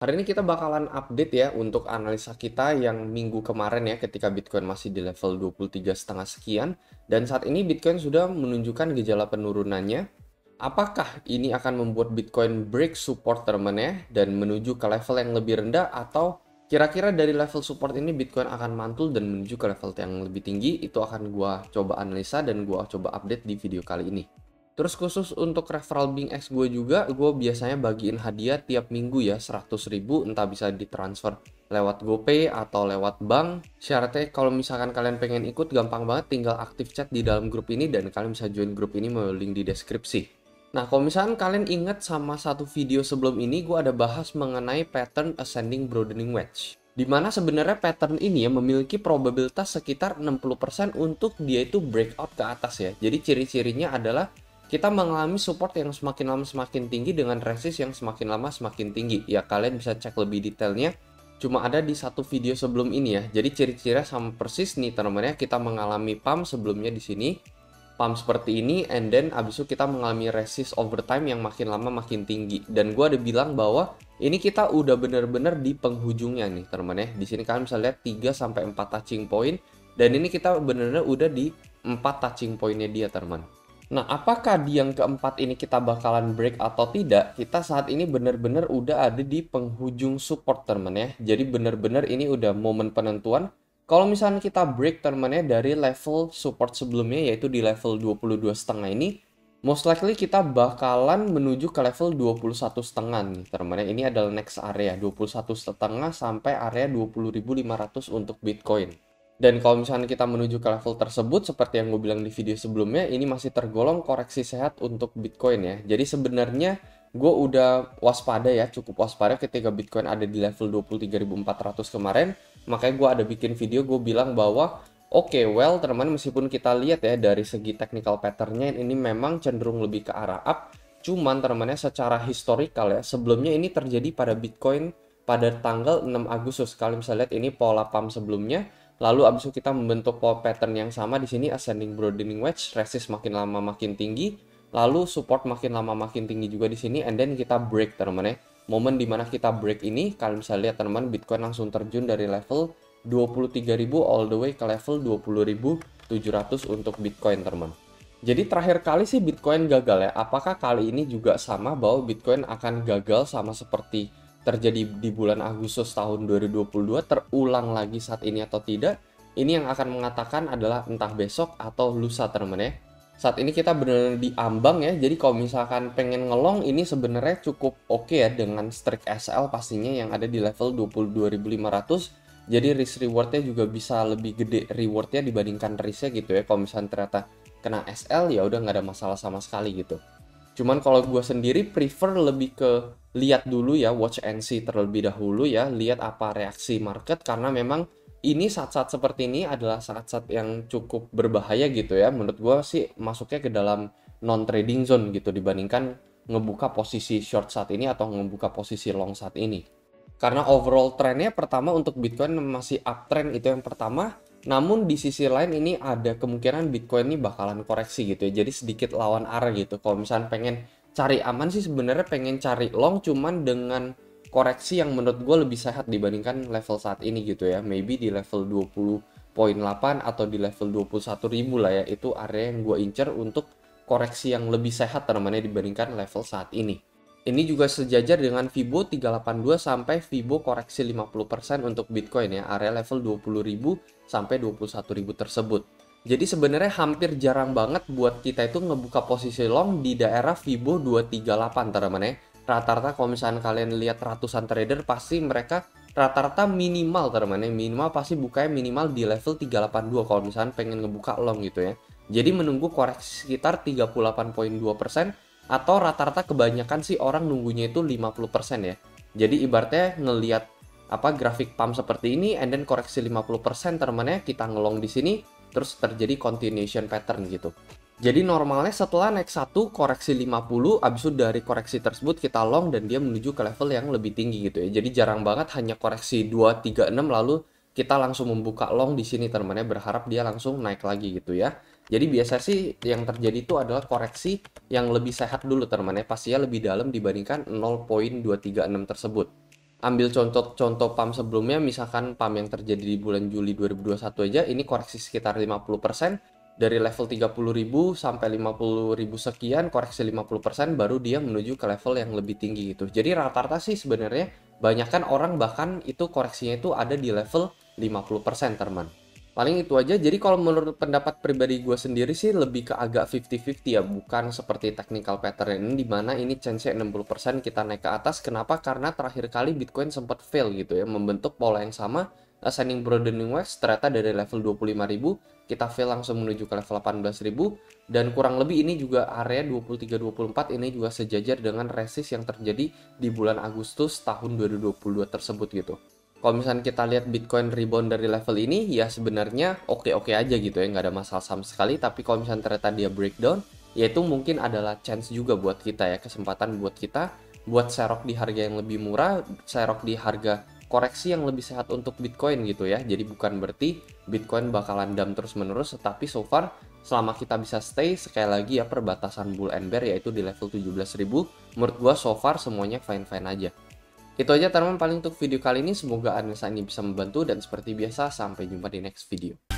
Hari ini kita bakalan update ya untuk analisa kita yang minggu kemarin ya ketika Bitcoin masih di level 23,5 sekian dan saat ini Bitcoin sudah menunjukkan gejala penurunannya. Apakah ini akan membuat Bitcoin break support termennya dan menuju ke level yang lebih rendah atau kira-kira dari level support ini Bitcoin akan mantul dan menuju ke level yang lebih tinggi? Itu akan gua coba analisa dan gua coba update di video kali ini. Terus khusus untuk referral BingX gue juga, gue biasanya bagiin hadiah tiap minggu ya 100.000, entah bisa ditransfer lewat GoPay atau lewat bank. Syaratnya kalau misalkan kalian pengen ikut gampang banget, tinggal aktif chat di dalam grup ini dan kalian bisa join grup ini melalui link di deskripsi. Nah, kalau misalkan kalian ingat sama satu video sebelum ini, gue ada bahas mengenai pattern ascending broadening wedge. Dimana sebenarnya pattern ini ya memiliki probabilitas sekitar 60% untuk dia itu breakout ke atas ya. Jadi ciri-cirinya adalah kita mengalami support yang semakin lama semakin tinggi dengan resist yang semakin lama semakin tinggi. Ya, kalian bisa cek lebih detailnya. Cuma ada di satu video sebelum ini ya. Jadi ciri-cirinya sama persis nih teman-teman ya. Kita mengalami pump sebelumnya di sini. Pump seperti ini, and then abis itu kita mengalami resist over time yang makin lama makin tinggi. Dan gue ada bilang bahwa ini kita udah bener-bener di penghujungnya nih teman-teman ya. Di sini kalian bisa lihat 3-4 touching point. Dan ini kita bener-bener udah di 4 touching pointnya dia teman. Nah, apakah di yang keempat ini kita bakalan break atau tidak? Kita saat ini benar-benar udah ada di penghujung support teman ya. Jadi benar-benar ini udah momen penentuan. Kalau misalnya kita break teman ya dari level support sebelumnya yaitu di level 22,5 ini, most likely kita bakalan menuju ke level 21,5 nih teman ya. Ini adalah next area 21,5 sampai area 20.500 untuk Bitcoin. Dan kalau misalnya kita menuju ke level tersebut, seperti yang gue bilang di video sebelumnya, ini masih tergolong koreksi sehat untuk Bitcoin ya. Jadi sebenarnya gue udah waspada ya, cukup waspada ketika Bitcoin ada di level 23.400 kemarin. Makanya gue ada bikin video, gue bilang bahwa oke, well teman-teman, meskipun kita lihat ya dari segi technical patternnya ini memang cenderung lebih ke arah up. Cuman teman-teman secara historical ya, sebelumnya ini terjadi pada Bitcoin pada tanggal 6 Agustus. Kalian bisa lihat ini pola pump sebelumnya. Lalu abis itu kita membentuk pola pattern yang sama di sini ascending broadening wedge, resist makin lama makin tinggi, lalu support makin lama makin tinggi juga di sini, and then kita break teman-teman ya. Momen dimana kita break ini, kalian bisa lihat teman-teman, Bitcoin langsung terjun dari level 23.000 all the way ke level 20.700 untuk Bitcoin teman. Jadi terakhir kali sih Bitcoin gagal ya. Apakah kali ini juga sama bahwa Bitcoin akan gagal sama seperti terjadi di bulan Agustus tahun 2022 terulang lagi saat ini atau tidak? Ini yang akan mengatakan adalah entah besok atau lusa teman-teman ya. Saat ini kita benar-benar diambang ya. Jadi kalau misalkan pengen ngelong ini sebenarnya cukup oke ya dengan strike SL pastinya yang ada di level 22.500. Jadi risk rewardnya juga bisa lebih gede rewardnya dibandingkan risknya gitu ya. Kalau misalnya ternyata kena SL ya udah nggak ada masalah sama sekali gitu. Cuman kalau gue sendiri prefer lebih ke lihat dulu ya, watch and see terlebih dahulu ya, lihat apa reaksi market karena memang ini saat-saat seperti ini adalah saat-saat yang cukup berbahaya gitu ya. Menurut gue sih masuknya ke dalam non trading zone gitu dibandingkan ngebuka posisi short saat ini atau ngebuka posisi long saat ini. Karena overall trennya pertama untuk Bitcoin masih uptrend itu yang pertama. Namun di sisi lain ini ada kemungkinan Bitcoin ini bakalan koreksi gitu ya. Jadi sedikit lawan arah gitu. Kalau misalnya pengen cari aman sih sebenarnya pengen cari long cuman dengan koreksi yang menurut gue lebih sehat dibandingkan level saat ini gitu ya. Maybe di level 20.8 atau di level 21.000 lah ya. Itu area yang gue incer untuk koreksi yang lebih sehat teman-teman dibandingkan level saat ini. Ini juga sejajar dengan Fibo 382 sampai Fibo koreksi 50% untuk Bitcoin ya, area level 20.000 sampai 21.000 tersebut. Jadi sebenarnya hampir jarang banget buat kita itu ngebuka posisi long di daerah Fibo 238 teman-teman ya. Rata-rata kalau misalnya kalian lihat ratusan trader pasti mereka rata-rata minimal teman-teman ya, minimal pasti bukanya minimal di level 382 kalau misalnya pengen ngebuka long gitu ya. Jadi menunggu koreksi sekitar 38,2%. Atau rata-rata kebanyakan sih orang nunggunya itu 50% ya. Jadi ibaratnya ngelihat apa grafik pump seperti ini and then koreksi 50% teman-teman kita ngelong di sini terus terjadi continuation pattern gitu. Jadi normalnya setelah naik 1 koreksi 50 abis itu dari koreksi tersebut kita long dan dia menuju ke level yang lebih tinggi gitu ya. Jadi jarang banget hanya koreksi 236 lalu kita langsung membuka long di sini teman-teman berharap dia langsung naik lagi gitu ya. Jadi biasa sih yang terjadi itu adalah koreksi yang lebih sehat dulu teman-teman pastinya lebih dalam dibandingkan 0.236 tersebut. ambil contoh pump sebelumnya, misalkan pump yang terjadi di bulan Juli 2021 aja, ini koreksi sekitar 50%, dari level 30.000 sampai 50.000 sekian, koreksi 50%, baru dia menuju ke level yang lebih tinggi gitu. Jadi rata-rata sih sebenarnya, banyakkan orang bahkan itu koreksinya itu ada di level 50%, teman. Paling itu aja. Jadi kalau menurut pendapat pribadi gue sendiri sih lebih ke agak 50-50 ya, bukan seperti technical pattern ini dimana ini chance-nya 60% kita naik ke atas. Kenapa? Karena terakhir kali Bitcoin sempat fail gitu ya, membentuk pola yang sama, ascending broadening wedge, ternyata dari level 25.000 kita fail langsung menuju ke level 18.000, dan kurang lebih ini juga area 23-24 ini juga sejajar dengan resist yang terjadi di bulan Agustus tahun 2022 tersebut gitu. Kalau misalnya kita lihat Bitcoin rebound dari level ini, ya sebenarnya oke-oke aja gitu ya, nggak ada masalah sama sekali. Tapi kalau misalnya ternyata dia breakdown, ya itu mungkin adalah chance juga buat kita ya, kesempatan buat kita buat serok di harga yang lebih murah, serok di harga koreksi yang lebih sehat untuk Bitcoin gitu ya. Jadi bukan berarti Bitcoin bakalan dump terus-menerus, tetapi so far selama kita bisa stay, sekali lagi ya, perbatasan bull and bear yaitu di level 17.000, menurut gua so far semuanya fine-fine aja. Itu aja teman-teman paling untuk video kali ini, semoga analisa ini bisa membantu, dan seperti biasa sampai jumpa di next video.